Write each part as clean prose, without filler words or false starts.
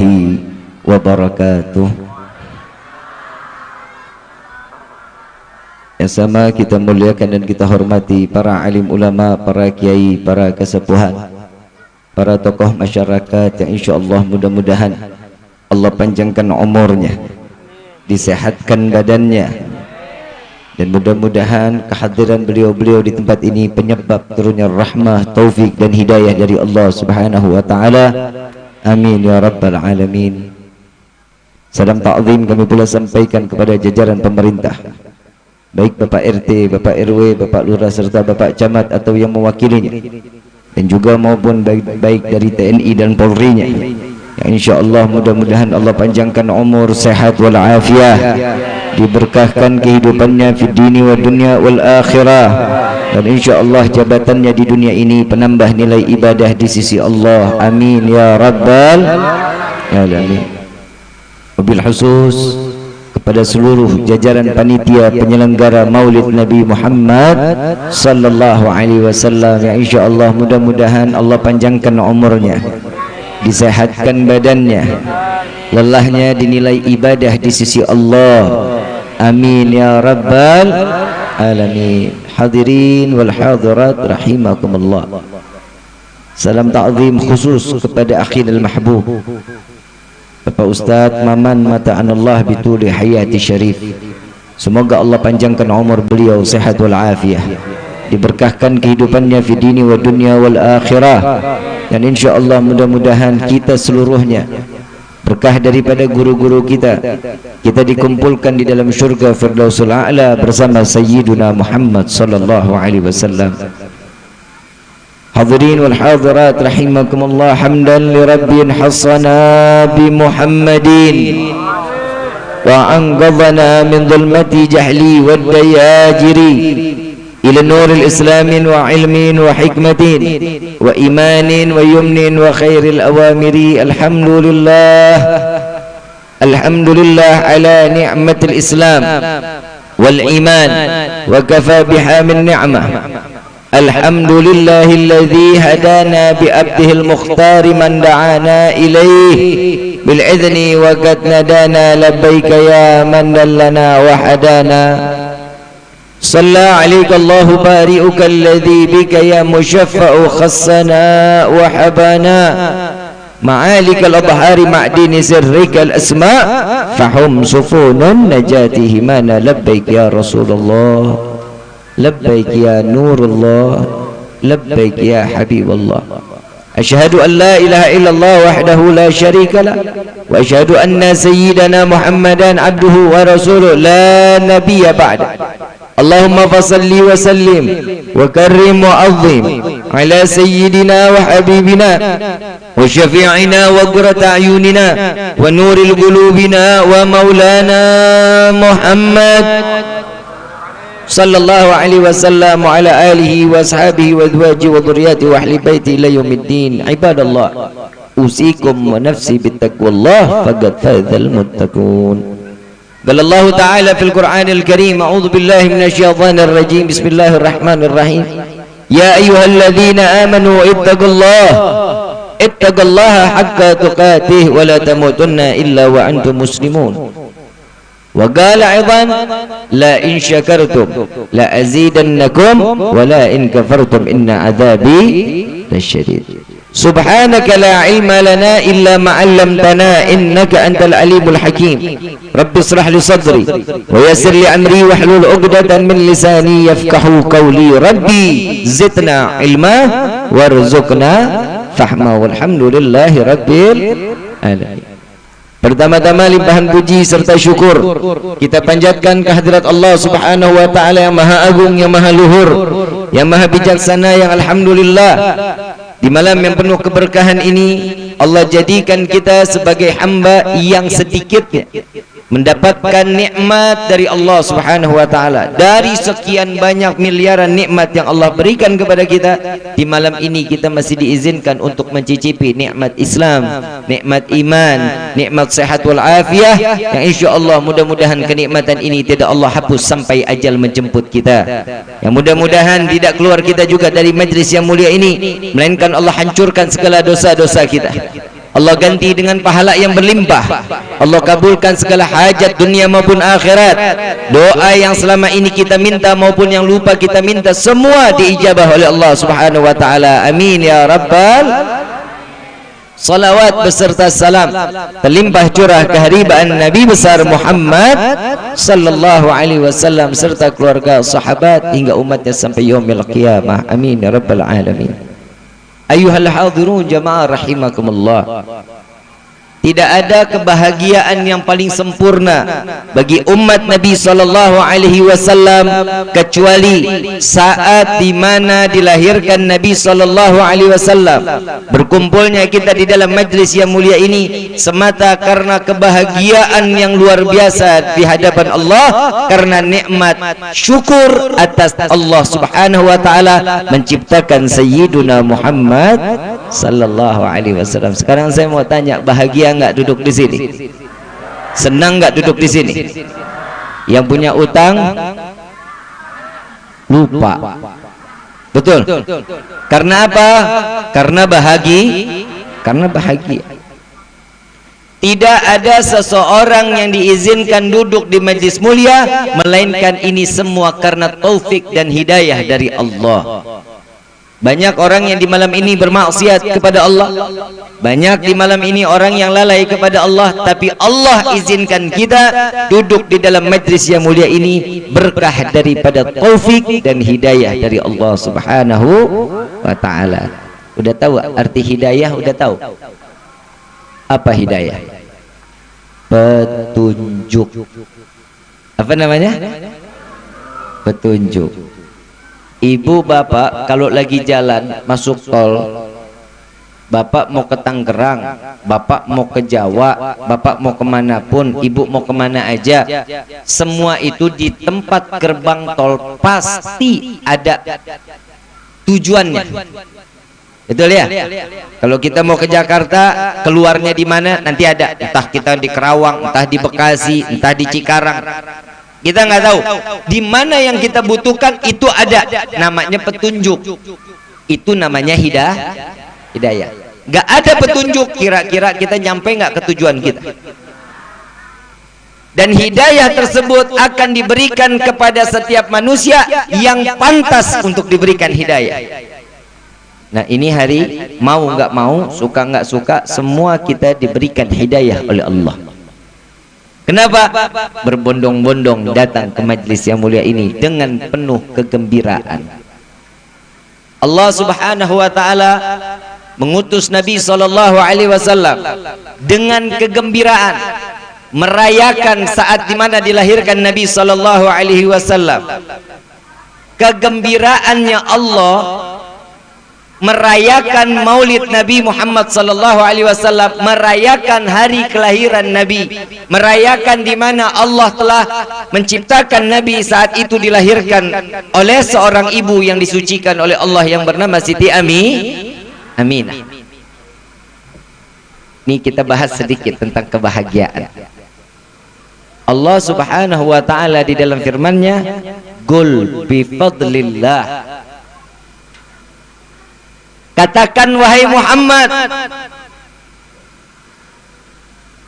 warahmatullahi wabarakatuh. Yang sama kita muliakan dan kita hormati para alim ulama, para kiai, para kesepuhan, para tokoh masyarakat yang insyaAllah mudah-mudahan Allah panjangkan umurnya, disehatkan badannya, dan mudah-mudahan kehadiran beliau-beliau di tempat ini penyebab turunnya rahmah, taufik dan hidayah dari Allah Subhanahu wa taala. Amin ya rabbal alamin. Salam ta'zim kami pula sampaikan kepada jajaran pemerintah, baik Bapak RT, Bapak RW, Bapak Lurah serta Bapak Camat atau yang mewakilinya, dan juga maupun baik dari TNI dan Polri-nya. Ya, insyaAllah mudah-mudahan Allah panjangkan umur, sehat wal afiah, diberkahkan kehidupannya fi dini wa dunya wal akhirah, dan insyaAllah jabatannya di dunia ini penambah nilai ibadah di sisi Allah. Amin ya rabbal alamin. Wabil khusus kepada seluruh jajaran panitia penyelenggara Maulid Nabi Muhammad sallallahu alaihi wasallam, yang insyaallah mudah-mudahan Allah panjangkan umurnya, disehatkan badannya, lelahnya dinilai ibadah di sisi Allah. Amin ya rabbal alamin. Hadirin wal hadirat rahimakumullah. Salam ta'zim khusus kepada akhil al-mahbub Bapak Ustadz Maman mata'anallah bituli hayati syarif. Semoga Allah panjangkan umur beliau, sehat wal afiah, diberkahkan kehidupannya fi dini wa dunya wal akhirah, dan insyaallah mudah-mudahan kita seluruhnya berkah daripada guru-guru kita dikumpulkan di dalam syurga Firdausul A'la bersama Sayyiduna Muhammad sallallahu alaihi wasallam. Hadirin wal hadirat rahimakumullah, hamdan li rabbin hasana bi Muhammadin wa anqadhana min dhulmati jahli wad dayajiri ila nuril islamin wa ilmin wa hikmatin wa imanin wa yumnin wa khairil awamiri. Alhamdulillah ala ni'matil islam wal iman wa kafa biha min ni'mah. Alhamdulillahilladzi hadana bi abdihil mukhtar man da'ana ilaih bil idzni wa qad nadana labbaika ya man dallana wa hadana. Salla alayka Allahu bari'uka alladzi bika ya mushaffa'u khassana wa habana ma'alikal adhari ma'dini sirrikal asma' fahum sufunun najati himana. Labbaik ya Rasulullah, labbaik ya Nurullah, labbaik ya Habibullah. Asyhadu an la ilaha illallah wahdahu la syarika lah, wa asyhadu anna sayyidana Muhammadan abduhu wa rasuluh la nabiyya ba'da. Allahumma fasalli wa sallim wa karrim wa azim ala sayyidina wa habibina wa syafi'ina wa qurrata a'yunina wa nuril qulubina wa maulana Muhammad sallallahu alaihi wasallam wa ala alihi wa ashabihi wa azwajihi wa dhurriyyatihi wa ahli baiti ila yaumiddin. Ibadallah, usikum wa nafsi bittaqwallah faqad fazal muttaqun. قال الله تعالى في القرآن الكريم أعوذ بالله من الشيطان الرجيم بسم الله الرحمن الرحيم يا أيها الذين آمنوا اتقوا الله حق تقاته ولا تموتن إلا وأنتم مسلمون. وقال أيضا لا إن شكرتم لأزيدنكم ولا إن كفرتم إن عذابي لشديد. Subhanaka la ilma lana illa ma 'allamtana innaka antal alimul hakim. Rabbi ishrah li sadri wa yassir li amri wahlul 'uqdatan min lisani yafqahu qawli. Rabbi zidna ilma warzuqna fahma. Walhamdulillahi rabbil alamin. Pertama-tama limpahan puji serta syukur kita panjatkan kehadirat Allah Subhanahu wa taala yang maha agung, yang maha luhur, yang maha bijaksana, yang alhamdulillah di malam yang penuh keberkahan ini Allah jadikan kita sebagai hamba yang sedikitnya mendapatkan nikmat dari Allah Subhanahu wa taala. Dari sekian banyak miliaran nikmat yang Allah berikan kepada kita, di malam ini kita masih diizinkan untuk mencicipi nikmat Islam, nikmat iman, nikmat sehat wal afiah, yang insyaallah mudah-mudahan kenikmatan ini tidak Allah hapus sampai ajal menjemput kita. Yang mudah-mudahan tidak keluar kita juga dari majlis yang mulia ini, melainkan Allah hancurkan segala dosa-dosa kita. Allah ganti dengan pahala yang berlimpah. Allah kabulkan segala hajat dunia maupun akhirat. Doa yang selama ini kita minta maupun yang lupa kita minta, semua diijabah oleh Allah Subhanahu wa taala. Amin ya rabbal. Salawat beserta salam terlimpah curah keharibaan Nabi besar Muhammad sallallahu alaihi wasallam serta keluarga, sahabat hingga umatnya sampai yaumil qiyamah. Amin ya rabbal alamin. Ayuhal hadirun jamaah rahimakumullah. Tidak ada kebahagiaan yang paling sempurna bagi umat Nabi sallallahu alaihi wasallam kecuali saat di mana dilahirkan Nabi sallallahu alaihi wasallam. Berkumpulnya kita di dalam majlis yang mulia ini semata karena kebahagiaan yang luar biasa di hadapan Allah, karena nikmat syukur atas Allah Subhanahu wa taala menciptakan Sayyiduna Muhammad sallallahu alaihi wasallam. Sekarang saya mau tanya, bahagia enggak duduk di sini? Senang enggak duduk di sini? Yang punya utang lupa. Betul? Karena apa? Karena bahagia. Tidak ada seseorang yang diizinkan duduk di majlis mulia melainkan ini semua karena taufik dan hidayah dari Allah. Banyak orang yang di malam ini bermaksiat kepada Allah. Banyak di malam ini orang yang lalai kepada Allah. Tapi Allah izinkan kita duduk di dalam majlis yang mulia ini berkah daripada taufik dan hidayah dari Allah Subhanahu wa ta'ala. Udah tahu arti hidayah? Udah tahu? Apa hidayah? Petunjuk. Apa namanya? Petunjuk. Ibu bapak kalau lagi jalan masuk tol, bapak mau ke Tangerang, bapak mau ke Jawa, bapak mau kemanapun, ibu mau kemana aja, semua itu di tempat gerbang tol pasti ada tujuannya. Betul ya? Kalau kita mau ke Jakarta, keluarnya di mana? Nanti ada, entah kita di Kerawang, entah di Bekasi, entah di Cikarang. Kita nggak tahu di mana yang kita butuhkan, itu ada namanya petunjuk. Itu namanya hidayah. Nggak ada petunjuk, kira-kira kita nyampe nggak ke tujuan kita. Dan hidayah tersebut akan diberikan kepada setiap manusia yang pantas untuk diberikan hidayah. Nah, ini hari mau nggak mau, suka nggak suka, semua kita diberikan hidayah oleh Allah. Kenapa? Berbondong-bondong datang ke majlis yang mulia ini dengan penuh kegembiraan. Allah Subhanahu wa taala mengutus Nabi sallallahu alaihi wasallam dengan kegembiraan merayakan saat di mana dilahirkan Nabi sallallahu alaihi wasallam. Kegembiraannya Allah merayakan maulid Nabi Muhammad sallallahu alaihi wasallam, merayakan hari kelahiran Nabi, merayakan di mana Allah telah menciptakan Nabi saat itu dilahirkan oleh seorang ibu yang disucikan oleh Allah yang bernama Siti Aminah. Ini kita bahas sedikit tentang kebahagiaan. Allah Subhanahu wa taala di dalam firman-Nya, "Qul bi fadlillah." Katakan wahai Muhammad,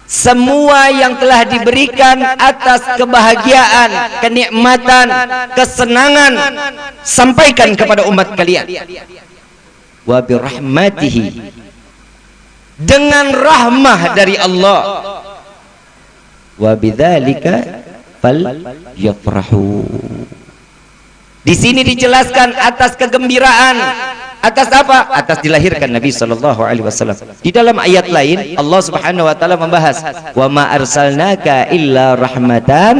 semua yang telah diberikan atas kebahagiaan, kenikmatan, kesenangan, sampaikan kepada umat kalian. Wa birahmatihi, dengan rahmah dari Allah. Wa bidzalika falyafrahu. Di sini dijelaskan atas kegembiraan. Atas apa? Atas dilahirkan Nabi sallallahu alaihi wasallam. Di dalam ayat lain Allah Subhanahu wa taala membahas, "Wa ma arsalnaka illa rahmatan."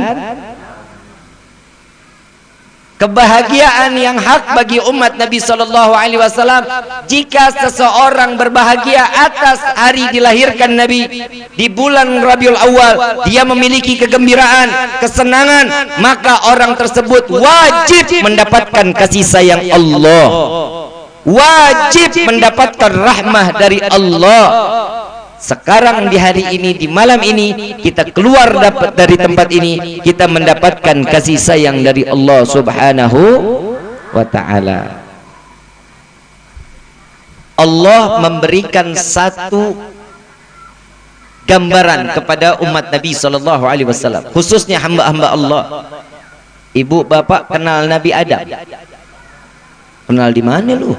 Kebahagiaan yang hak bagi umat Nabi sallallahu alaihi wasallam jika seseorang berbahagia atas hari dilahirkan Nabi di bulan Rabiul Awal, dia memiliki kegembiraan, kesenangan, maka orang tersebut wajib mendapatkan kasih sayang Allah. Wajib mendapatkan rahmah dari Allah. Sekarang di hari ini, di malam ini, kita keluar dari tempat ini, kita mendapatkan kasih sayang dari Allah Subhanahu wa ta'ala. Allah memberikan satu gambaran kepada umat Nabi sallallahu alaihi wasallam, khususnya hamba-hamba Allah. Ibu bapak kenal Nabi Adam? Kenal di mana lu?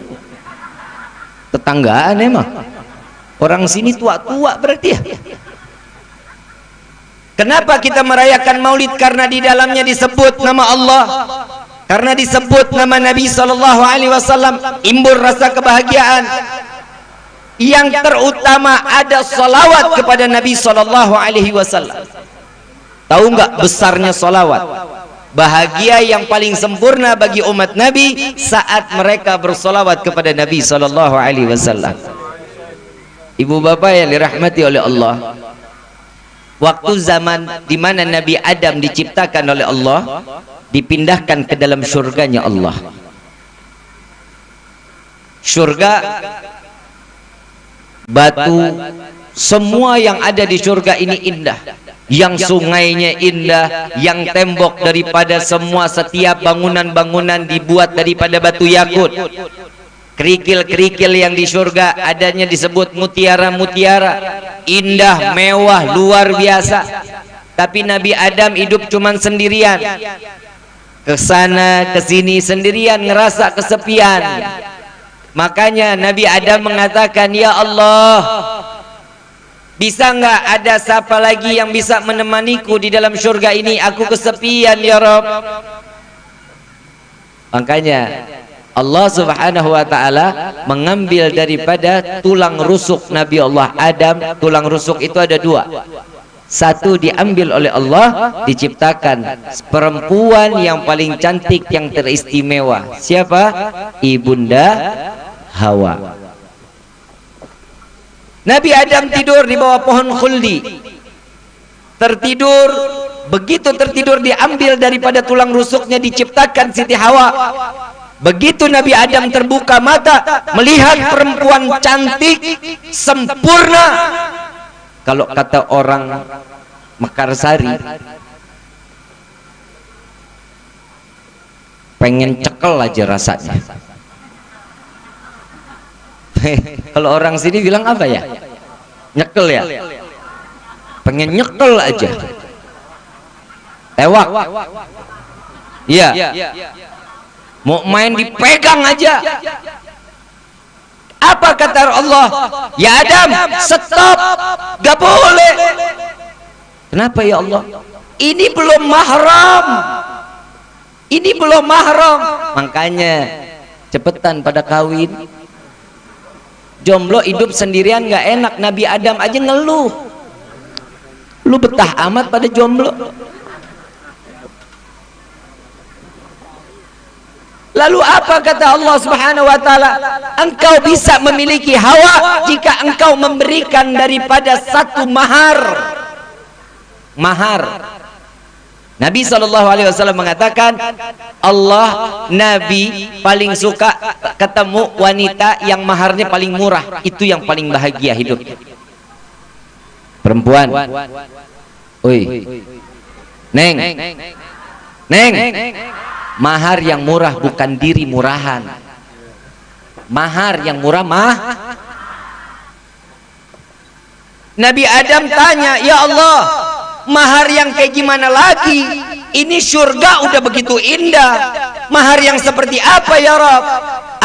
Tetanggaan emang. Orang sini tua-tua berarti ya. Kenapa kita merayakan Maulid? Karena di dalamnya disebut nama Allah, karena disebut nama Nabi sallallahu alaihi wasallam, imbul rasa kebahagiaan. Yang terutama ada salawat kepada Nabi sallallahu alaihi wasallam. Tahu nggak besarnya salawat? Bahagia yang paling sempurna bagi umat Nabi saat mereka bersalawat kepada Nabi sallallahu alaihi wasallam. Ibu bapak yang dirahmati oleh Allah, waktu zaman di mana Nabi Adam diciptakan oleh Allah, dipindahkan ke dalam surganya Allah. Surga, batu, semua yang ada di surga ini indah. Yang sungainya indah, yang tembok daripada semua setiap bangunan-bangunan dibuat daripada batu yakut. Kerikil-kerikil yang di surga adanya disebut mutiara-mutiara, indah, mewah, luar biasa. Tapi Nabi Adam hidup cuman sendirian, kesana kesini sendirian, ngerasa kesepian. Makanya Nabi Adam mengatakan, ya Allah, bisa nggak ada siapa lagi yang bisa menemaniku di dalam surga ini? Aku kesepian ya Rabb. Makanya Allah subhanahu wa ta'ala mengambil daripada tulang rusuk Nabi Allah Adam. Tulang rusuk itu ada dua. Satu diambil oleh Allah, diciptakan perempuan yang paling cantik, yang teristimewa. Siapa? Ibunda Hawa. Nabi Adam tidur di bawah pohon khuldi, tertidur. Begitu tertidur diambil daripada tulang rusuknya, diciptakan Siti Hawa. Begitu Nabi Adam terbuka mata melihat perempuan cantik sempurna, kalau kata orang Mekarsari, pengen cekel aja rasanya. Kalau orang sini bilang apa ya? Nyekel ya? Pengen nyekel aja. Tewak. Iya. Mau main dipegang aja. Apa kata Allah? Ya Adam, stop, gak boleh. Kenapa ya Allah? Ini belum mahram. Ini belum mahram. Makanya cepetan pada kawin. Jomblo hidup sendirian gak enak. Nabi Adam aja ngeluh. Lu betah amat pada jomblo. Lalu apa kata Allah subhanahu wa ta'ala? Engkau bisa memiliki Hawa jika engkau memberikan daripada satu mahar. Mahar. Nabi SAW mengatakan, Allah, Nabi paling suka ketemu wanita yang maharnya paling murah. Itu yang paling bahagia hidup. Perempuan. Oi. Neng. Neng. Mahar yang murah, bukan diri murahan. Mahar yang murah Nabi Adam tanya, ya Allah, mahar yang kayak gimana lagi? Ini surga udah begitu indah. Mahar yang seperti apa ya Rabb?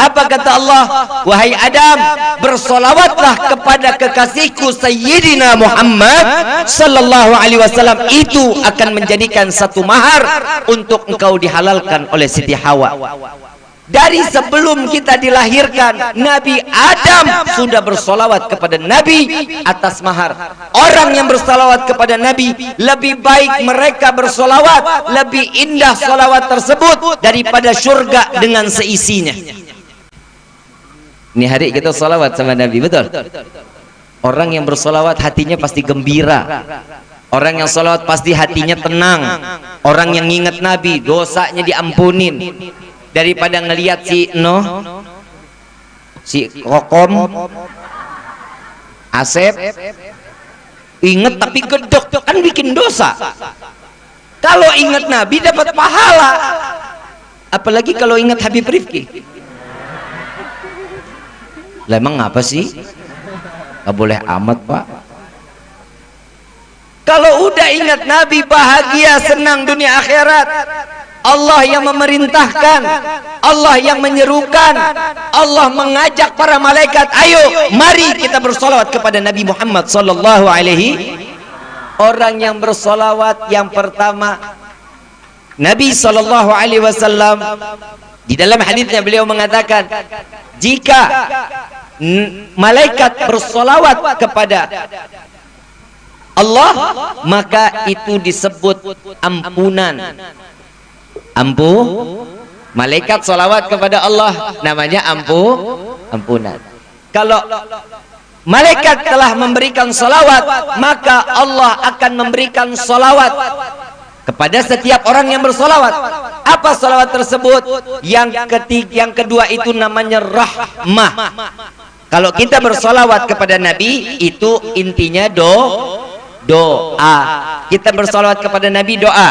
Apa kata Allah? Wahai Adam, bersolawatlah kepada kekasihku Sayyidina Muhammad sallallahu alaihi wasallam. Itu akan menjadikan satu mahar untuk engkau dihalalkan oleh Siti Hawa. Dari sebelum kita dilahirkan, Nabi Adam sudah bersolawat kepada Nabi atas mahar. Orang yang bersolawat kepada Nabi, lebih baik mereka bersolawat, lebih indah solawat tersebut daripada surga dengan seisinya. Ini hari kita solawat sama Nabi, betul? Orang yang bersolawat hatinya pasti gembira. Orang yang solawat pasti hatinya tenang. Orang yang ingat Nabi, dosanya diampunin. Daripada ngelihat si Kokom, Asep, inget tapi gedek, kan bikin dosa. Kalau ingat Nabi dapat pahala. Apalagi kalau ingat Habib Rifki. Lah emang apa sih? Gak boleh amat Pak. Kalau udah ingat Nabi, bahagia, senang dunia akhirat. Allah yang memerintahkan, Allah yang menyerukan, Allah mengajak para malaikat, ayo mari kita bersolawat kepada Nabi Muhammad sallallahu alaihi. Orang yang bersolawat yang pertama, Nabi sallallahu alaihi wasallam di dalam hadisnya beliau mengatakan, jika malaikat bersolawat kepada Allah, maka itu disebut ampunan. Malaikat solawat kepada Allah namanya ampunan. Kalau malaikat telah memberikan solawat, maka Allah akan memberikan solawat kepada setiap orang yang bersolawat. Apa solawat tersebut? Yang kedua itu namanya rahmah. Kalau kita bersolawat kepada Nabi, itu intinya doa. Kita bersolawat kepada Nabi, doa.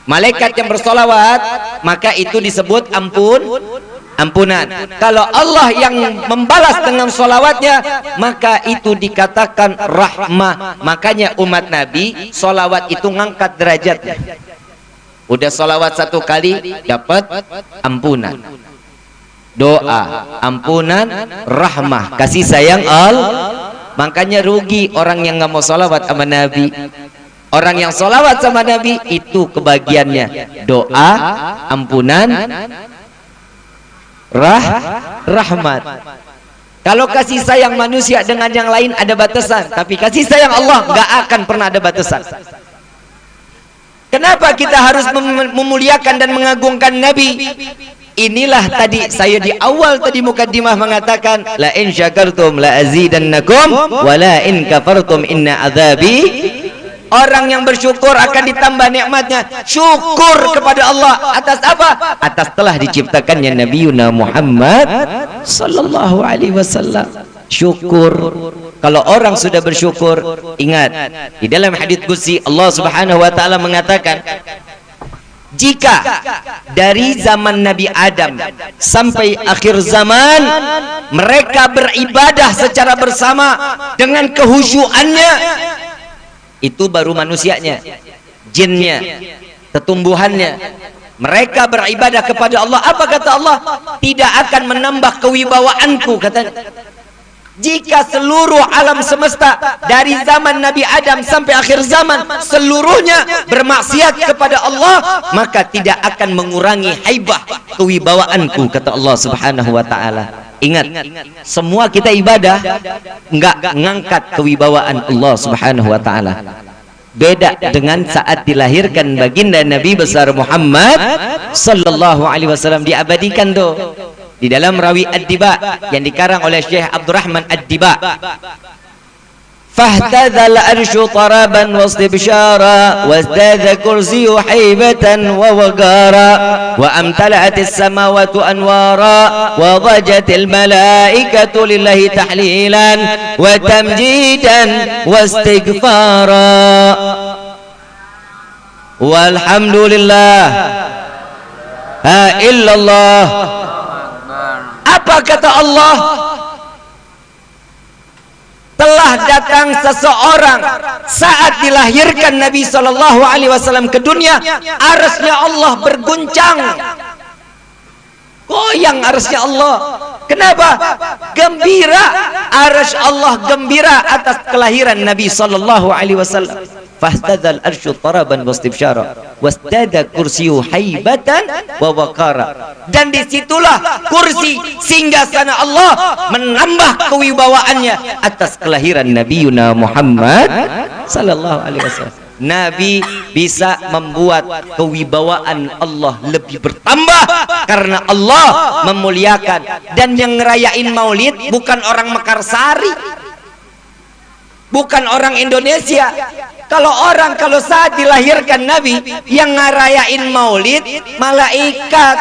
Malaikat yang bersolawat, maka itu disebut ampunan. Kalau Allah yang membalas dengan solawatnya, maka itu dikatakan rahmah. Makanya umat Nabi, solawat itu ngangkat derajatnya. Udah solawat satu kali, dapat ampunan. Doa, ampunan, rahmah, kasih sayang Allah. Makanya rugi orang yang nggak mau solawat sama Nabi. Orang yang solawat sama Nabi itu kebagiannya doa, ampunan, rahmat. Kalau kasih sayang manusia dengan yang lain ada batasan, tapi kasih sayang Allah nggak akan pernah ada batasan. Kenapa kita harus memuliakan dan mengagungkan Nabi? Inilah tadi saya di awal tadi mukaddimah mengatakan, la in syakartum la azidannakum wa la in kafartum inna adzabi. Orang yang bersyukur akan ditambah nikmatnya. Syukur kepada Allah atas apa? Atas telah diciptakannya Nabiuna Muhammad sallallahu alaihi wasallam. Syukur. Kalau orang sudah bersyukur, ingat di dalam hadits qudsi Allah Subhanahu wa taala mengatakan, jika dari zaman Nabi Adam sampai akhir zaman mereka beribadah secara bersama dengan kehusyuannya, itu baru manusianya, jinnya, tetumbuhannya. Mereka beribadah kepada Allah. Apa kata Allah? Tidak akan menambah kewibawaanku, katanya. Jika seluruh alam semesta dari zaman Nabi Adam sampai akhir zaman seluruhnya bermaksiat kepada Allah, maka tidak akan mengurangi haibah kewibawaanku, kata Allah Subhanahu wa taala. Ingat, semua kita ibadah enggak ngangkat kewibawaan Allah Subhanahu wa taala. Beda dengan saat dilahirkan baginda Nabi besar Muhammad sallallahu alaihi wasallam, diabadikan tuh di dalam Rawi Ad-Diba yang dikarang oleh Syekh Abdurrahman Ad-Diba. Fahtadzal arsyu taraban wastibsyara wazdadha kursiyyu haibatan wa waqara wa amtala'atis samawati anwara wa dhajatil malaikatu lillahi tahlilan wa tamjidan wastighfara walhamdulillah la illallah. Apa kata Allah? Telah datang seseorang saat dilahirkan Nabi sallallahu alaihi wasallam ke dunia, arsy-Nya Allah berguncang. Goyang arsy-Nya Allah. Kenapa? Gembira. Arsy Allah gembira atas kelahiran Nabi sallallahu alaihi wasallam. Fahtadzal arsyu taraban wastibsyara wastada kursiyyu haibatan wa waqara. Dan disitulah kursi singgasana Allah menambah kewibawaannya atas kelahiran Nabiuna Muhammad sallallahu alaihi wasallam. Nabi bisa membuat kewibawaan Allah lebih bertambah karena Allah memuliakan. Dan yang ngerayain maulid bukan orang Mekarsari, bukan orang Indonesia. Kalau saat dilahirkan Nabi yang ngerayain maulid, malaikat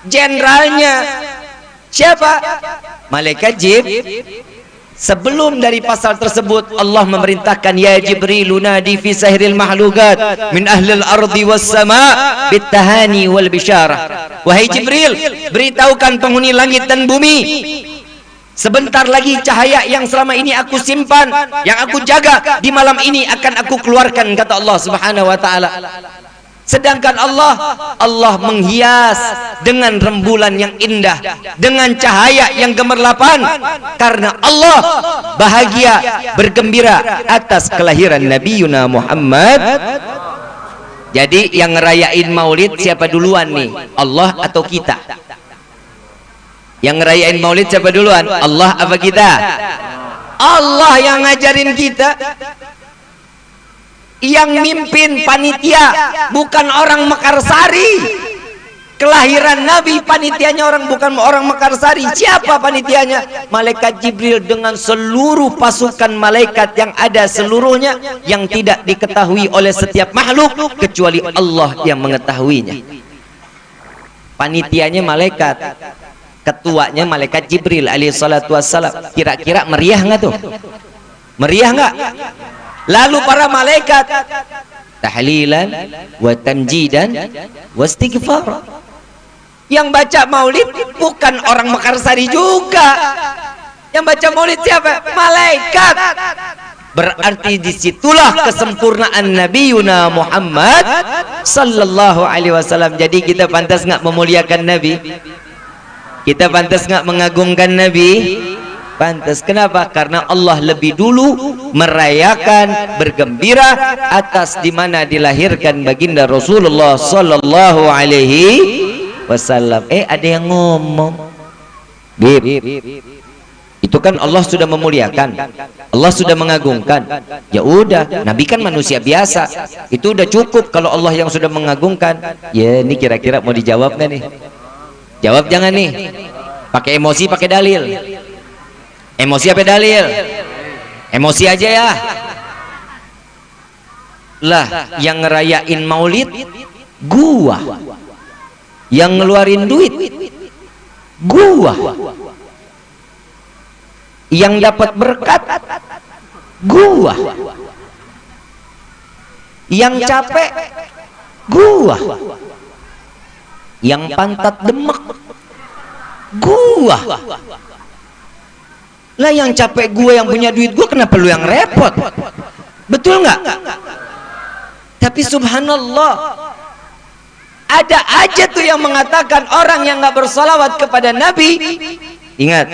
jenderalnya siapa? Malaikat Sebelum dari pasal tersebut Allah memerintahkan, ya Jibril nadi fi sahril mahlukat min ahlil ardi was sama bitahani wal bisyarah. Wahai Jibril, beritahukan penghuni langit dan bumi Sebentar lagi cahaya yang selama ini aku simpan, yang aku jaga, di malam ini akan aku keluarkan, kata Allah Subhanahu wa taala. Sedangkan Allah menghias dengan rembulan yang indah, dengan cahaya yang gemerlapan, karena Allah bahagia, bergembira atas kelahiran Nabi Yuna Muhammad. Jadi yang ngerayain maulid siapa duluan nih? Allah atau kita? Yang ngerayain maulid siapa duluan? Allah apa kita? Allah yang ngajarin kita. Yang mimpin panitia bukan orang Mekarsari. Kelahiran Nabi panitianya bukan orang Mekarsari. Siapa panitianya? Malaikat Jibril dengan seluruh pasukan malaikat yang ada seluruhnya, yang tidak diketahui oleh setiap makhluk kecuali Allah yang mengetahuinya. Panitianya malaikat, ketuanya malaikat Jibril alaihi salatu wassalam. Kira-kira meriah nggak tuh? Meriah nggak? Lalu para malaikat tahlilan wa tamjidan wa istighfar. Yang baca maulid bukan orang Mekarsari juga. Yang baca maulid siapa? Malaikat. Berarti disitulah kesempurnaan Nabi Yuna Muhammad sallallahu alaihi wasallam. Jadi kita pantas nggak memuliakan Nabi? Kita pantas nggak mengagungkan Nabi? Pantas. Kenapa? Karena Allah lebih dulu merayakan, bergembira atas di mana dilahirkan baginda Rasulullah sallallahu alaihi wasallam. Ada yang ngomong, Bib, itu kan Allah sudah memuliakan, Allah sudah mengagungkan. Ya udah, Nabi kan manusia biasa, itu udah cukup kalau Allah yang sudah mengagungkan. Ya, ini kira-kira mau dijawab nggak nih? Jawab jangan nih, pakai emosi, pakai dalil. Emosi apa dalil? Emosi aja ya. Lah, yang ngerayain maulid gua, yang ngeluarin duit gua, yang dapat berkat gua, yang capek gua, yang pantat demek gua. Lah yang capek gue, yang punya duit gue, kenapa lu yang repot? Betul nggak? Tapi subhanallah, ada aja tuh yang mengatakan orang yang nggak bersalawat kepada Nabi. Ingat,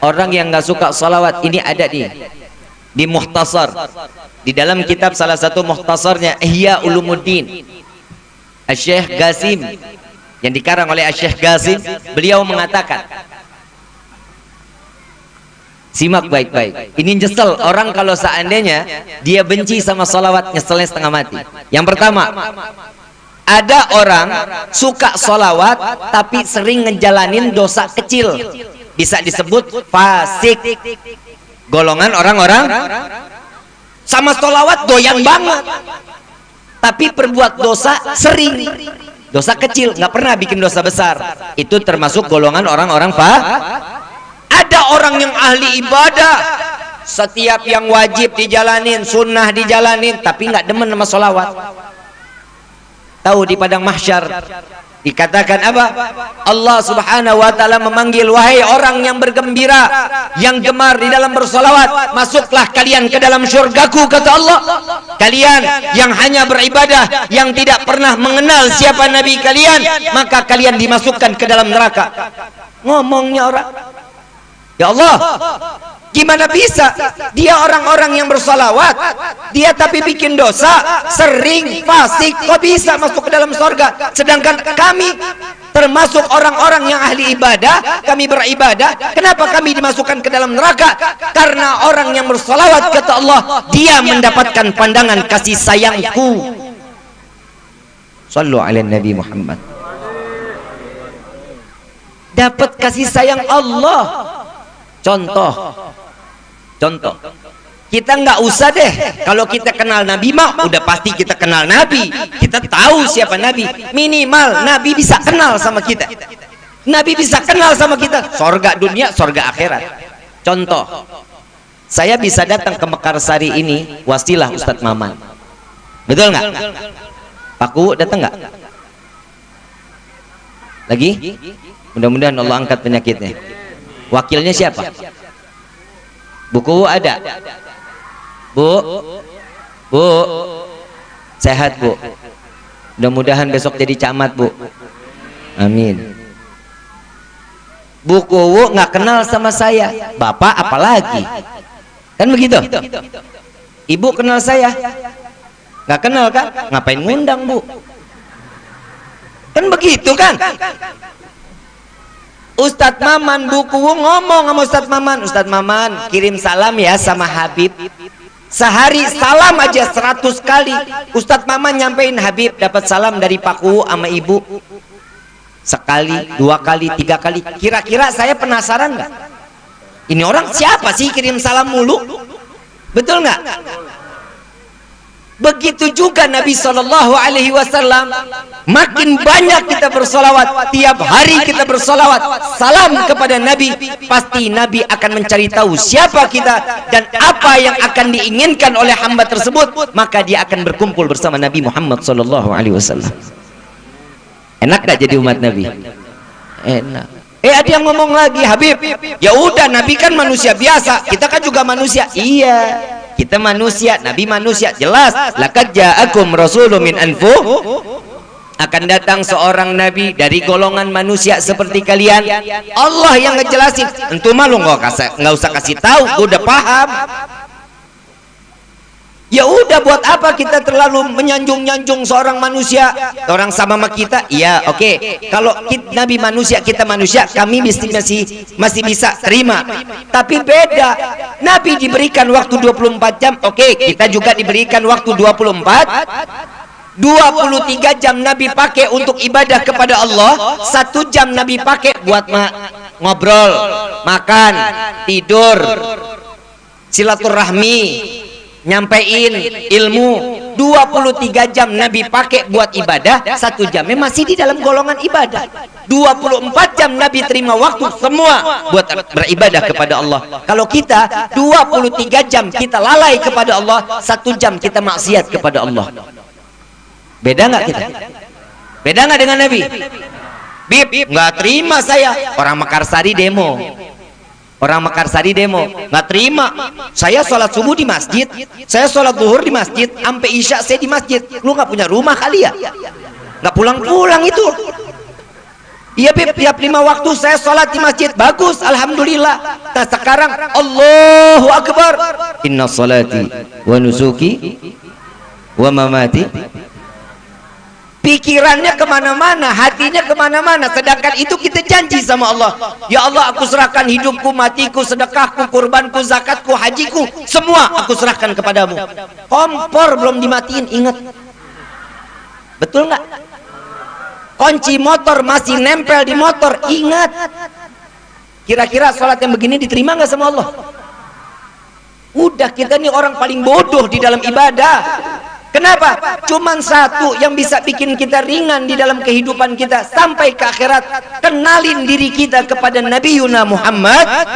orang yang nggak suka salawat ini ada di Mukhtasar, di dalam kitab salah satu mukhtasarnya Ihya Ulumuddin Asy-Syaikh Qasim, yang dikarang oleh Asy-Syaikh Qasim. Beliau mengatakan, simak baik-baik, ini nyesel orang kalau seandainya dia benci sama salawat, nyeselnya setengah mati. Yang pertama, ada orang suka salawat tapi sering ngejalanin dosa kecil, bisa disebut fasik. Golongan orang-orang sama salawat doyan banget, tapi perbuat dosa sering, dosa kecil, nggak pernah bikin dosa besar. Itu termasuk golongan orang-orang Ada orang yang ahli ibadah, setiap yang wajib dijalanin, sunnah dijalanin, tapi nggak demen sama sholawat. Tahu di padang mahsyar dikatakan apa? Allah subhanahu wa ta'ala memanggil, wahai orang yang bergembira, yang gemar di dalam bersolawat, masuklah kalian ke dalam syurgaku, kata Allah. Kalian yang hanya beribadah, yang tidak pernah mengenal siapa Nabi kalian, maka kalian dimasukkan ke dalam neraka. Ngomongnya orang, ya Allah, gimana bisa dia orang-orang yang bersolawat, dia tapi bikin dosa, sering fasik, kok bisa masuk ke dalam surga? Sedangkan kami termasuk orang-orang yang ahli ibadah, kami beribadah, kenapa kami dimasukkan ke dalam neraka? Karena orang yang bersolawat, kata Allah, dia mendapatkan pandangan kasih sayangku. Sallu ala Nabi Muhammad. Dapat kasih sayang Allah. Contoh, kita nggak usah deh, kalau kita kenal Nabi mah udah pasti kita kenal Nabi, kita tahu siapa Nabi. Minimal Nabi bisa kenal sama kita, Nabi bisa kenal sama kita, sorga dunia, sorga akhirat. Contoh, saya bisa datang ke Mekarsari ini wasilah Ustadz Maman, betul nggak? Pak Kuwu datang nggak? Lagi? Mudah-mudahan Allah angkat penyakitnya. Wakilnya siapa? Bu Kuwu ada? Bu? Bu? Sehat Bu? Mudah-mudahan besok jadi camat Bu. Amin. Bu Kuwu nggak kenal sama saya, Bapak apalagi? Kan begitu? Ibu kenal saya? Nggak kenal kan? Ngapain ngundang Bu? Kan begitu kan? Ustadz Maman, Bu Kuwu ngomong sama Ustadz Maman, Ustadz Maman kirim salam ya sama Habib. Sehari salam aja 100 kali. Ustadz Maman nyampein Habib dapat salam dari Pak Kuwu sama Ibu. Sekali, 2 kali, 3 kali. Kira-kira saya penasaran nggak? Ini orang siapa sih kirim salam mulu? Betul nggak? Begitu juga Nabi SAW. Makin banyak kita bersolawat, tiap hari kita bersolawat, salam kepada Nabi, pasti Nabi akan mencari tahu siapa kita dan apa yang akan diinginkan oleh hamba tersebut, maka dia akan berkumpul bersama Nabi Muhammad SAW. Enak gak jadi umat Nabi? Enak. Ada yang ngomong lagi, Habib, ya udah Nabi kan manusia biasa, kita kan juga manusia. Iya, kita manusia, Nabi manusia, jelas. Laqad ja'akum rasulun min anfusikum, akan datang seorang nabi dari golongan manusia seperti kalian. Allah yang ngejelasin. Entu malu nggak usah kasih tahu, udah paham. Ya udah, buat apa kita terlalu menyanjung-nyanjung seorang manusia, orang sama kita? Iya, oke. Kalau Nabi manusia, kita manusia, kami masih bisa terima. Tapi beda. Nabi diberikan waktu 24 jam, oke, kita juga diberikan waktu 23 jam Nabi pakai untuk ibadah kepada Allah, 1 jam Nabi pakai buat ngobrol, makan, tidur, silaturahmi, nyampein ilmu. 23 jam Nabi pakai buat ibadah, 1 jamnya masih di dalam golongan ibadah. 24 jam Nabi terima waktu semua buat beribadah kepada Allah. Kalau kita 23 jam kita lalai kepada Allah, 1 jam kita maksiat kepada Allah. Beda nggak kita? Beda nggak dengan Nabi? Bib, nggak terima saya. Orang Mekarsari demo. Orang Mekarsari demo, nggak terima. Saya sholat subuh di masjid, saya sholat zuhur di masjid, sampai isya saya di masjid. Lu nggak punya rumah kali ya? Nggak pulang-pulang itu. Iya Bib, tiap 5 waktu saya sholat di masjid. Bagus, alhamdulillah. Nah sekarang Allahu Akbar. Inna salati wa nusuki wa mamati. Pikirannya kemana-mana, hatinya kemana-mana. Sedangkan itu kita janji sama Allah, ya Allah, aku serahkan hidupku, matiku, sedekahku, kurbanku, zakatku, hajiku, semua aku serahkan kepadamu. Kompor belum dimatiin, ingat. Betul nggak? Kunci motor masih nempel di motor, ingat. Kira-kira sholat yang begini diterima nggak sama Allah? Udah, kita nih orang paling bodoh di dalam ibadah. Kenapa? Cuman satu yang bisa bikin kita ringan di dalam kehidupan kita sampai ke akhirat. Kenalin diri kita kepada Nabi Yuna Muhammad.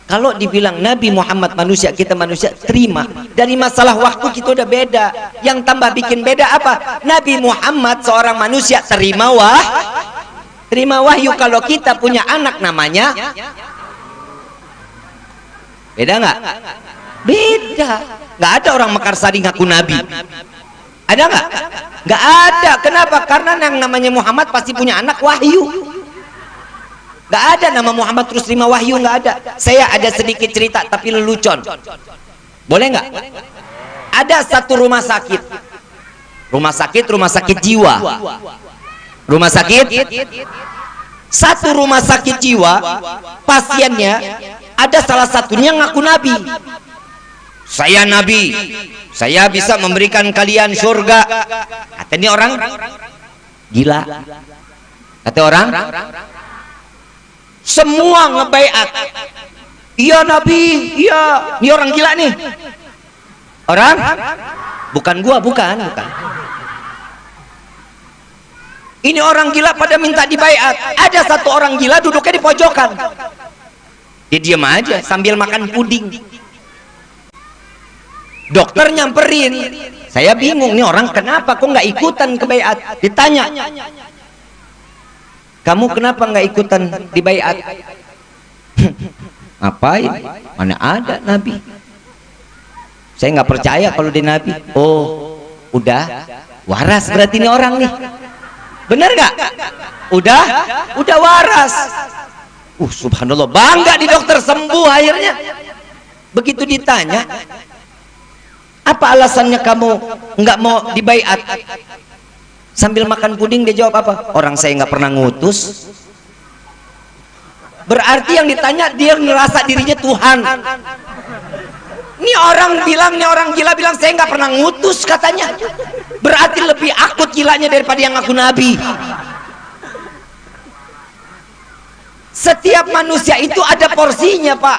Kalau dibilang Nabi Muhammad manusia, kita manusia, terima. Dari masalah waktu kita udah beda. Yang tambah bikin beda apa? Nabi Muhammad seorang manusia, terima wahyu. Kalau kita punya anak namanya, beda nggak? Beda. Nggak ada orang Mekarsari ngaku Nabi. Ada nggak? Nggak ada. Kenapa? Karena yang namanya Muhammad pasti punya anak wahyu. Nggak ada nama Muhammad terus terima wahyu, nggak ada. Saya ada sedikit cerita tapi lelucon. Boleh nggak? Ada satu rumah sakit jiwa. Rumah sakit. Satu rumah sakit jiwa, pasiennya ada salah satunya ngaku Nabi. Saya Nabi, saya bisa memberikan kalian surga. Kata ini orang gila. Kata orang, semua ngebaiat. Iya Nabi, iya. Ini orang gila nih. Orang? Bukan gua, bukan. Ini orang gila pada minta dibaiat. Ada satu orang gila duduknya di pojokan. Dia diam aja sambil makan puding. Dokter nyamperin, saya bingung nih orang kenapa kok nggak ikutan ke baiat. Ditanya, kamu kenapa nggak ikutan di baiat? Ngapain? Mana ada Nabi? Saya nggak percaya kalau di Nabi. Oh, udah waras berarti ini orang nih. Bener nggak? Udah waras. Subhanallah, bangga di dokter, sembuh akhirnya. Begitu ditanya, apa alasannya kamu nggak mau dibaiat? Sambil makan puding dia jawab apa? Orang saya nggak pernah ngutus. Berarti yang ditanya dia ngerasa dirinya Tuhan. Ini orang bilang, ini orang gila bilang saya nggak pernah ngutus katanya. Berarti lebih akut gilanya daripada yang ngaku nabi. Setiap manusia itu ada porsinya, Pak.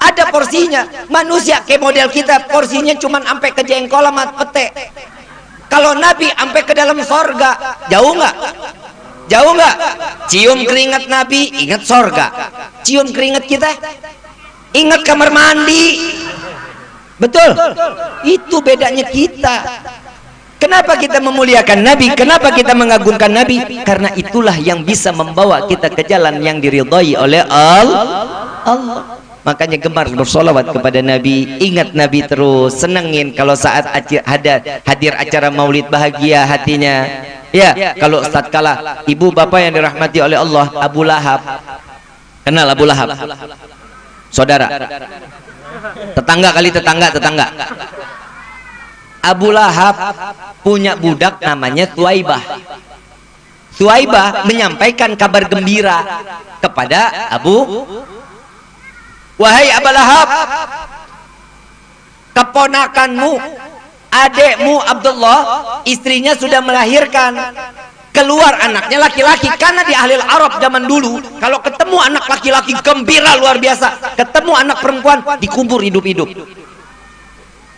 Ada porsinya. Manusia kayak model kita, porsinya cuma sampai ke jengkol sama pete. Kalau Nabi sampai ke dalam sorga, jauh nggak? Jauh nggak? Cium keringat Nabi, ingat sorga. Cium keringat kita, ingat kamar mandi. Betul? Itu bedanya kita. Kenapa kita memuliakan Nabi? Kenapa kita mengagungkan Nabi? Karena itulah yang bisa membawa kita ke jalan yang diridhai oleh Allah. Makanya gemar bersolawat kepada Nabi, ingat Nabi terus, senengin kalau saat hadir acara maulid, bahagia hatinya. Ya, kalau tatkala ibu bapak yang dirahmati oleh Allah, Abu Lahab, kenal Abu Lahab? Saudara, tetangga kali, tetangga. Abu Lahab punya budak namanya Thuwaibah. Thuwaibah menyampaikan kabar gembira kepada wahai Abu Lahab, keponakanmu, adekmu Abdullah, istrinya sudah melahirkan, keluar anaknya laki-laki. Karena di ahli Arab zaman dulu, kalau ketemu anak laki-laki gembira luar biasa, ketemu anak perempuan dikubur hidup-hidup.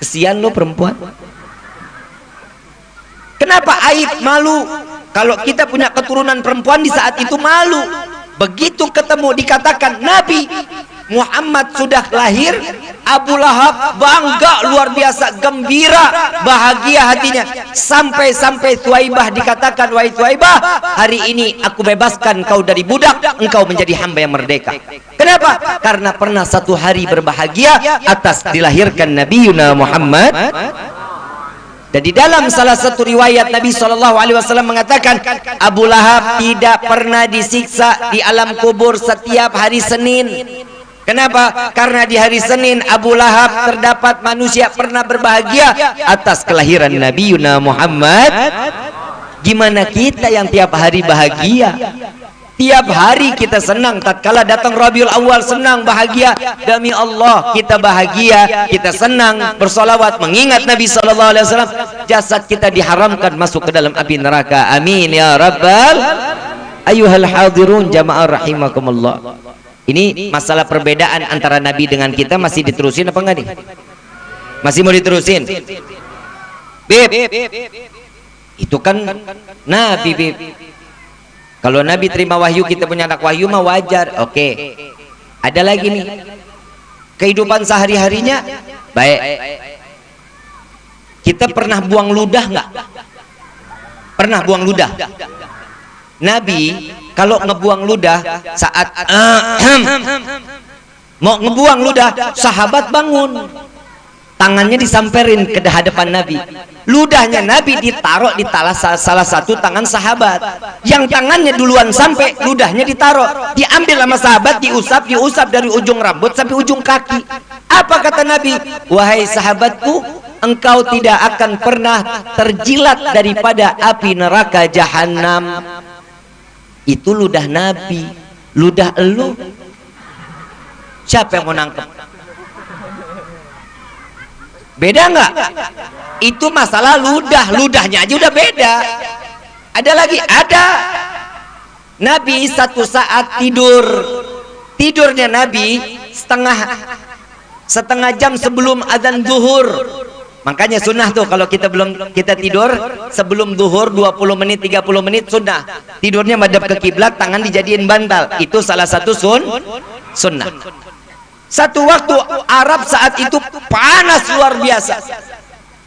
Kesian lo perempuan. Kenapa aib, malu? Kalau kita punya keturunan perempuan di saat itu malu. Begitu ketemu dikatakan Nabi Muhammad sudah lahir, Abu Lahab bangga luar biasa, gembira, bahagia hatinya. Sampai Thuwaibah dikatakan, wahai Thuwaibah, hari ini aku bebaskan kau dari budak, engkau menjadi hamba yang merdeka. Kenapa? Karena pernah satu hari berbahagia atas dilahirkan Nabi Muhammad. Dan di dalam salah satu riwayat Nabi SAW mengatakan, Abu Lahab tidak pernah disiksa di alam kubur setiap hari Senin. Kenapa? Karena di hari Senin Abu Lahab terdapat manusia pernah berbahagia atas kelahiran Nabi Muhammad. Gimana kita yang tiap hari bahagia? Tiap hari kita senang, tatkala datang Rabiul Awal senang, bahagia. Demi Allah kita bahagia, kita senang, bersolawat, mengingat Nabi SAW. Jasad kita diharamkan masuk ke dalam api neraka. Amin ya Rabbal. Ayuhal hadirun jamaah rahimakumullah. Ini masalah perbedaan antara Nabi dengan kita masih diterusin apa enggak nih? Masih mau diterusin? Bib, itu kan Nabi, Bib. Kalau Nabi terima wahyu, kita punya anak wahyu mah wajar. Oke. Ada lagi nih, kehidupan sehari-harinya baik. Kita pernah buang ludah nggak? Pernah buang ludah? Nabi kalau ngebuang ludah saat mau ngebuang ludah, sahabat bangun, tangannya disamperin ke hadapan Nabi. Ludahnya Nabi ditaruh di salah satu tangan sahabat. Yang tangannya duluan sampai, ludahnya ditaruh, diambil sama sahabat, diusap dari ujung rambut sampai ujung kaki. Apa kata Nabi? Wahai sahabatku, engkau tidak akan pernah terjilat daripada api neraka jahanam. Itu ludah Nabi. Ludah elu, siapa yang mau nangkep? Beda nggak? Itu masalah ludahnya aja udah beda. Ada lagi, ada Nabi satu saat tidurnya Nabi setengah jam sebelum azan zuhur. Makanya sunnah tuh kalau kita tidur sebelum zuhur 20 menit 30 menit sunnah. Tidurnya madhab ke kiblat, tangan dijadiin bantal. Itu salah satu sunnah. Satu waktu Arab saat itu panas luar biasa.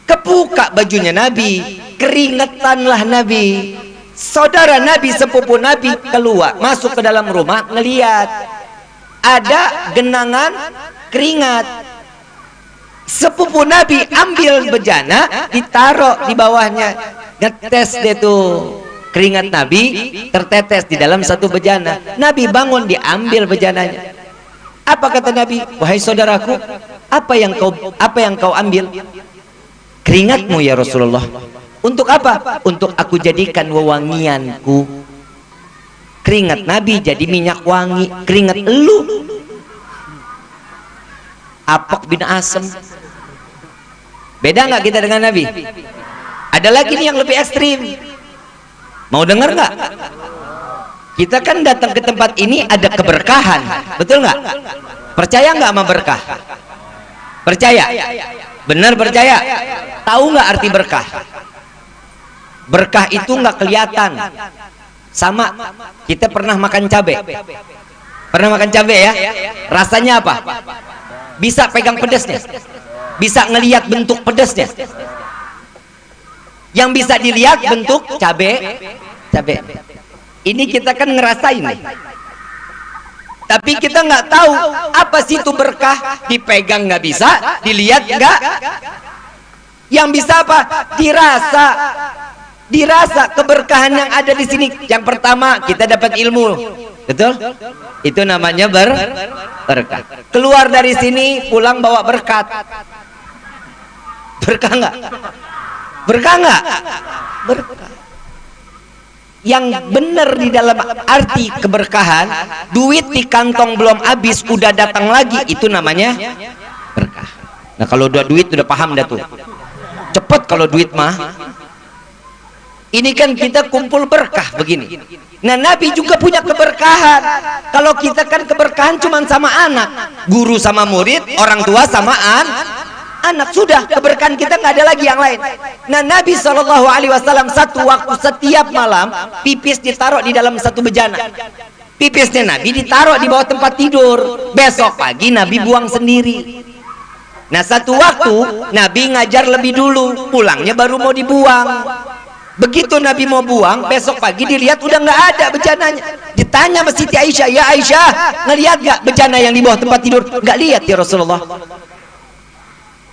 Kebuka bajunya Nabi, keringetanlah Nabi. saudara Nabi, sepupu Nabi keluar, masuk ke dalam rumah, ngelihat ada genangan keringat. Sepupu Nabi ambil bejana, ditaruh di bawahnya, ngetes deh tuh keringat Nabi tertetes di dalam satu bejana. Nabi bangun, diambil bejananya. Apa kata Nabi? Wahai saudaraku, apa yang kau ambil? Keringatmu ya Rasulullah. Untuk apa? Untuk aku jadikan wewangianku. Keringat Nabi jadi minyak wangi. Keringat elu Apok bin Asem. Beda nggak kita dengan Nabi? Ada lagi nih yang lebih ekstrim. Mau dengar nggak? Kita kan datang ke tempat ini ada keberkahan, betul nggak? Percaya nggak sama berkah? Percaya? Benar percaya? Tahu nggak arti berkah? Berkah itu nggak kelihatan. Sama kita pernah makan cabai. Pernah makan cabai ya? Rasanya apa? Bisa pegang pedasnya, bisa ngelihat bentuk pedasnya. Yang bisa dilihat bentuk cabai. Ini kita kan ngerasain nih. Tapi kita nggak tahu apa sih itu berkah. Dipegang nggak bisa, dilihat nggak. Yang bisa apa? Dirasa keberkahan yang ada di sini. Yang pertama kita dapat ilmu, betul? Itu namanya berkah. Keluar dari sini pulang bawa berkat. Berkah nggak? Berkah nggak? Berkah. Yang benar di dalam arti keberkahan, duit di kantong belum habis udah datang lagi, itu namanya berkah. Nah kalau udah duit udah paham dah tuh. Cepet kalau duit mah. Ini kan kita kumpul berkah begini. Nah Nabi juga punya keberkahan. Kalau kita kan keberkahan cuma sama anak, guru sama murid, orang tua sama anak. Sudah, keberkahan kita nggak ada lagi yang lain. Nah Nabi SAW satu waktu setiap malam pipis ditaruh di dalam satu bejana. Pipisnya Nabi ditaruh di bawah tempat tidur. Besok pagi Nabi buang sendiri. Nah satu waktu Nabi ngajar lebih dulu, pulangnya baru mau dibuang. Begitu Nabi mau buang, besok pagi dilihat udah nggak ada bejananya. Ditanya sama Siti Aisyah, ya Aisyah, ngelihat nggak bejana yang di bawah tempat tidur? Nggak lihat ya Rasulullah.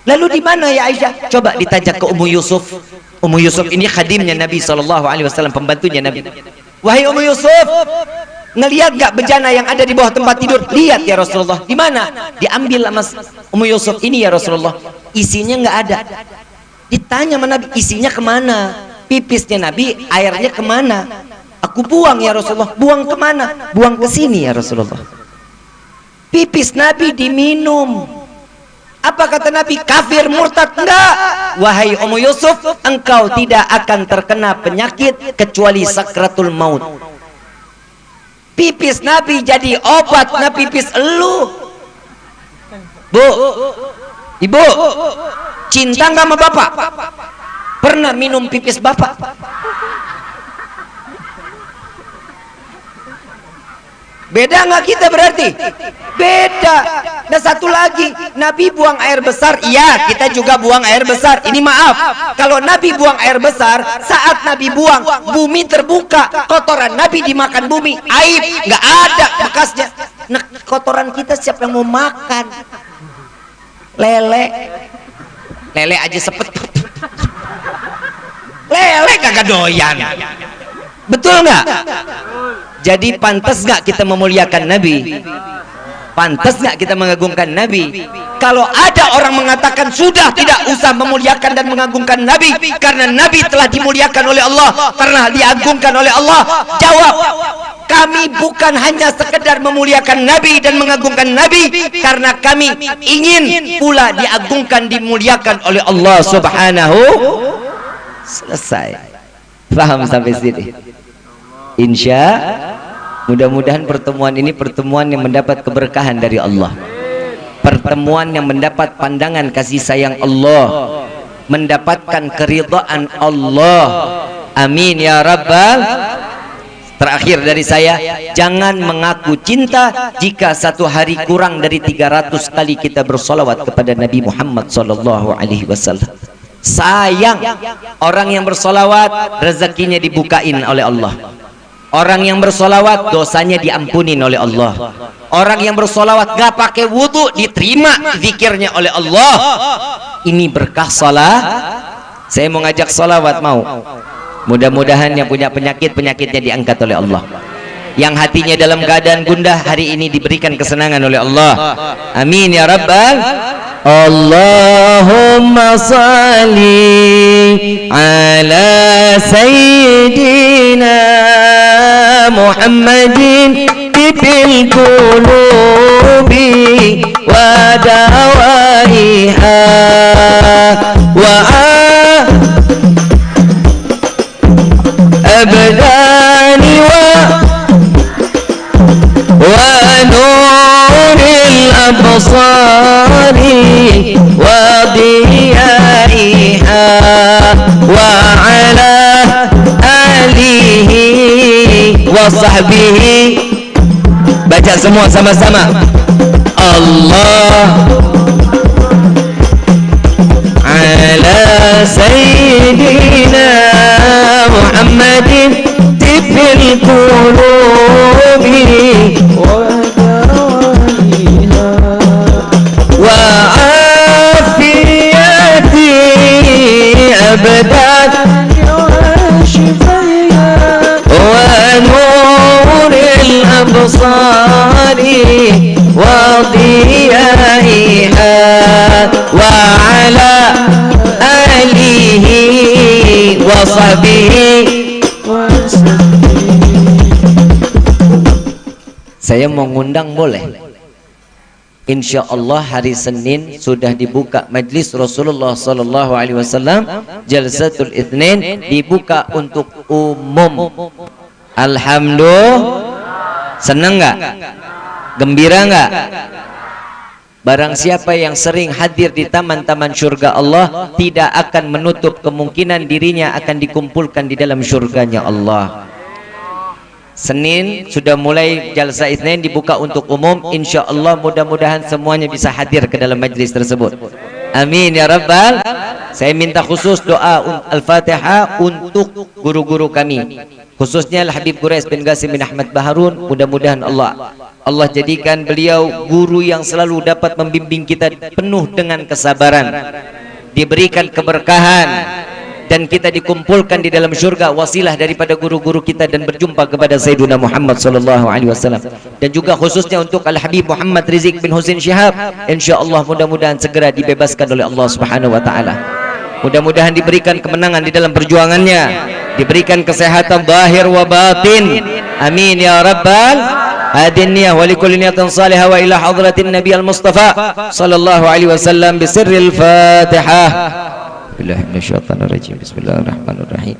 Lalu di mana ya Aisyah? Coba ditanya ke Ummu Yusuf. Ummu Yusuf ini khadimnya Nabi SAW, pembantunya Nabi. Wahai Ummu Yusuf, ngelihat nggak bejana yang ada di bawah tempat tidur? Lihat ya Rasulullah. Di mana? Diambil sama Ummu Yusuf. Ini ya Rasulullah. Isinya nggak ada. Ditanya sama Nabi, isinya kemana? Pipisnya Nabi, airnya kemana? Aku buang ya Rasulullah. Buang kemana? Buang ke sini ya Rasulullah. Pipis Nabi diminum. Apa kata Nabi? Kafir, murtad? Enggak. Wahai Ummu Yusuf, engkau tidak akan terkena penyakit kecuali sakratul maut. Pipis Nabi jadi obat. Nah pipis elu. Bu, ibu, cinta nggak sama bapak? Pernah minum pipis bapak? Beda nggak kita berarti? Beda. Dan satu lagi, Nabi buang air besar, iya kita juga buang air besar. Ini maaf, kalau Nabi buang air besar, saat Nabi buang, bumi terbuka, kotoran Nabi dimakan bumi, aib, nggak ada bekasnya. Nah kotoran kita siapa yang mau makan? Lele aja sepet. Lele kagak doyan. Betul nggak? Jadi pantas nggak kita memuliakan Nabi? Pantas nggak kita mengagungkan Nabi? Kalau ada orang mengatakan sudah tidak usah memuliakan dan mengagungkan Nabi karena Nabi telah dimuliakan oleh Allah, karena diagungkan oleh Allah, jawab, kami bukan hanya sekedar memuliakan Nabi dan mengagungkan Nabi, karena kami ingin pula diagungkan, dimuliakan oleh Allah Subhanahu. Selesai. Paham sampai sini? Insya mudah-mudahan pertemuan ini pertemuan yang mendapat keberkahan dari Allah, pertemuan yang mendapat pandangan kasih sayang Allah, mendapatkan keridhaan Allah. Amin ya rabbal. Terakhir dari saya, jangan mengaku cinta jika satu hari kurang dari 300 kali kita bersolawat kepada Nabi Muhammad SAW. Sayang orang yang bersolawat rezekinya dibukain oleh Allah. Orang yang bersolawat dosanya diampunin oleh Allah. Orang yang bersolawat gak pakai wudhu diterima zikirnya oleh Allah. Ini berkah salat. Saya mau ngajak solawat, mau? Mudah-mudahan yang punya penyakitnya diangkat oleh Allah. Yang hatinya dalam keadaan gundah hari ini diberikan kesenangan oleh Allah. Amin ya rabbal. Allahumma salli ala sayyidina Muhammadin tibil qulubi wa dawaiha wa abdani wa nuril absari wa diyaiha wa ala alihi wa sahbihi. Baca semua sama-sama. Allah ala sayyidina Muhammadin tibil qulubi wa afiyati abdan wa nuril absari wa diyaiha wa ala alihi wa sahbihi. Saya mau ngundang boleh? Insya Allah hari Senin sudah dibuka majlis Rasulullah Sallallahu Alaihi Wasallam. Jalsatul Itsnin dibuka untuk umum. Alhamdulillah. Senang nggak? Gembira nggak? Barang siapa yang sering hadir di taman-taman surga Allah tidak akan menutup kemungkinan dirinya akan dikumpulkan di dalam surganya Allah. Senin sudah mulai jalsa Itsnin dibuka untuk umum. Insya Allah mudah-mudahan semuanya bisa hadir ke dalam majlis tersebut. Amin ya rabbal. Saya minta khusus doa Al-Fatihah untuk guru-guru kami, khususnya Al-Habib Quraish bin Qasim bin Ahmad Baharun. Mudah-mudahan Allah jadikan beliau guru yang selalu dapat membimbing kita penuh dengan kesabaran, diberikan keberkahan, dan kita dikumpulkan di dalam surga wasilah daripada guru-guru kita dan berjumpa kepada Sayyiduna Muhammad sallallahu alaihi wasallam. Dan juga khususnya untuk Al-Habib Muhammad Rizik bin Husain Syihab, insyaallah mudah-mudahan segera dibebaskan oleh Allah Subhanahu wa taala. Mudah-mudahan diberikan kemenangan di dalam perjuangannya, diberikan kesehatan zahir wa batin. Amin ya rabbal. Hadin niyah wa likulli niyatin salihah wa ila hadratin Nabi al-Mustafa sallallahu alaihi wasallam bisirril Fatihah. Billahi minasyaitonir rajim. Bismillahirrahmanirrahim.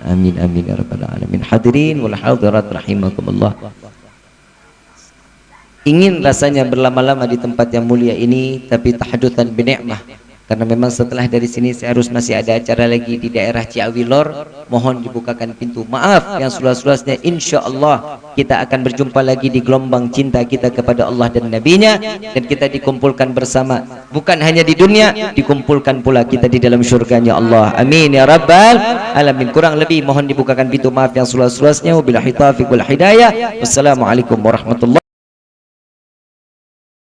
Amin amin ya rabbal alamin. Hadirin wal hadirat rahimakumullah. Ingin rasanya berlama-lama di tempat yang mulia ini, tapi tahadutan binikmah. Karena memang setelah dari sini saya harus masih ada acara lagi di daerah Ciawi Lor. Mohon dibukakan pintu. Maaf yang seluas-luasnya. Insya Allah kita akan berjumpa lagi di gelombang cinta kita kepada Allah dan Nabi-Nya, dan kita dikumpulkan bersama. Bukan hanya di dunia, dikumpulkan pula kita di dalam surganya Allah. Amin ya rabbal alamin. Kurang lebih mohon dibukakan pintu. Maaf yang seluas-luasnya. Wabillahi taufiq wal hidayah. Wassalamualaikum warahmatullahi